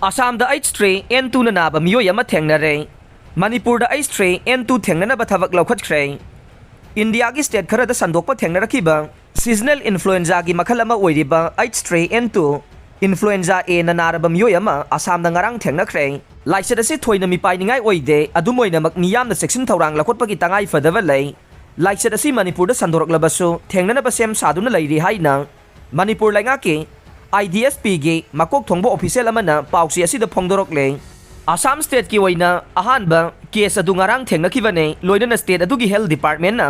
Assam da H3N2 Naba Meeoi Thengnare, Manipur da H3N2 Thengnanaba Thabak Loukhatkhre, India ki state khara da sandokpa thengnarakiba seasonal influenza gi makhal ama oiriba H3N2 influenza A na naraba Meeoi Assam da ngarang thengnakhre laisad ase thoina mipai ningai oide adumoina mak miyamna section thorang lakhotpa gi tangai fadava lei laisad ase Manipur da sandoroklabasu thengnanaba sem saduna leiri haina Manipur lainga ki IDSP gi makok thongbo official amana pausi asida phongdorokle Assam state ki oina ahanba case adu ngarang thengnakibane loinana state adugi health department na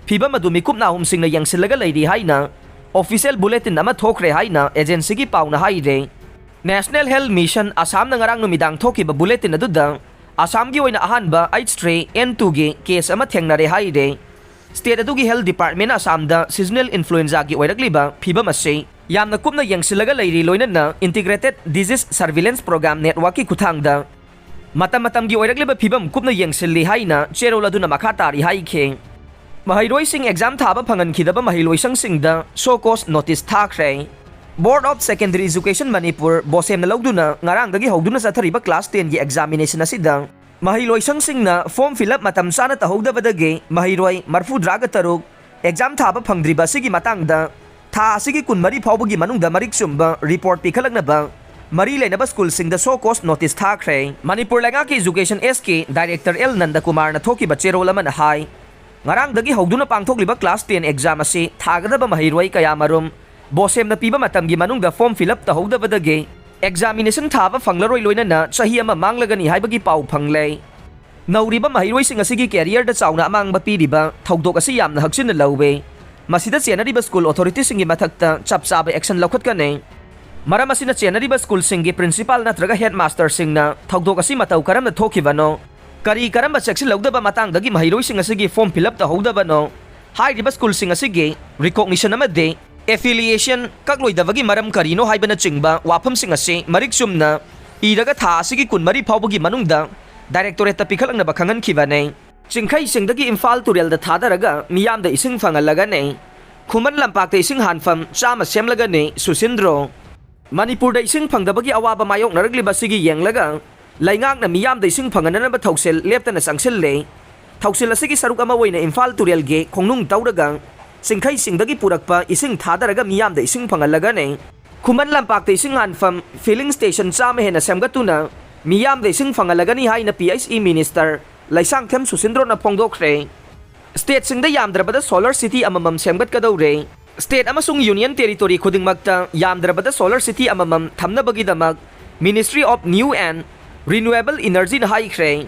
phiba madu mikupna humsingna yangsilaga leiri haina official bulletin ama thokre haina agency gi pauna haire National Health Mission Assam na ngarang numidang thokiba bulletin aduda Assam gi oina ahanba H3N2 gi case ama thengnare haire state adugi health department Assam da seasonal influenza gi oirakliba phiba mase yamna kupna yangsilaga leiri loinana integrated disease surveillance program network ki kuthangda matam gi oirakliba phibam kupna yangsilli haina cherola duna makhatari haikhe Maheiroising exam thaba Fanghankhidaba Maheiloisangsingda show cause notice Thakhre Board of Secondary Education Manipur bosem na lawduna ngarang dagi hawduna sa thariba class 10 gi examination asida Maheiloisangsingna form fill up matam sana tahogdabadagi Maheiroi marfudraga taruk exam thaba phangdriba sigi matangda tha asigi kunmari phawbagi manungda marik sumba report pikhalaknaba Mari Lainaba School Singda show cause notice Thakre Manipur Langa ki Education SK Director L Nanda Kumar na thoki ba chero laman hai ngarang dagi hawduna pangthokliba class 10 exam asi thagadaba Maheiroi kayamarum bosem na piba matam gi manungda form fill up tahogdabadagi examination thaba phanglaroi loinana chahi ama manglagani haibagi pau phangle nauriba Maheiroising asigi career da chauna amangba piriba thaudok asi yamna haksin na lawbe masida chenariba school authorities singi mathakta chapchaba action laukhatkane maram asina chenariba school singi principal natraga headmaster singna thaudok asi matau karamna thokibano kari karamba section lawdaba matangdagi Maheiroising asigi form fill up tahogdabano hairiba school sing asigi recognition amade affiliation kakloidabagi maram karino haibana chingba wafam sing asi marik sumna iraga tha asigi kunmari phawbagi manungda directorate pikhalangna bakhangan khibane Chingkhai singdagi Imphal Turel da thadaraga miyamda ising phangalaga ne Khuman lampakta ising hanfam chama semlaga ne Susindro Manipur da ising phangdabagi awaba mayok naragliba sigi yenglaga laingak na miyamda ising phangananaba thauksel leptana sangsil le thauksel asigi saruk ama oina Imphal Turel ge khongnung tawraga Chingkhai singdagi purakpa ising thadaraga miyamda ising phangalaga ne Khuman lampakta ising hanfam filling station chama hena semgatuna miyamda ising phangalaga ni haina PSE minister Laisangthem Susindro na phongdokre state singda yamdrabada solar city amamam semgat kadawre state amasung union territory khudingmakta yamdrabada solar city amamam thamnabagi damak Ministry of New and Renewable Energy na haikre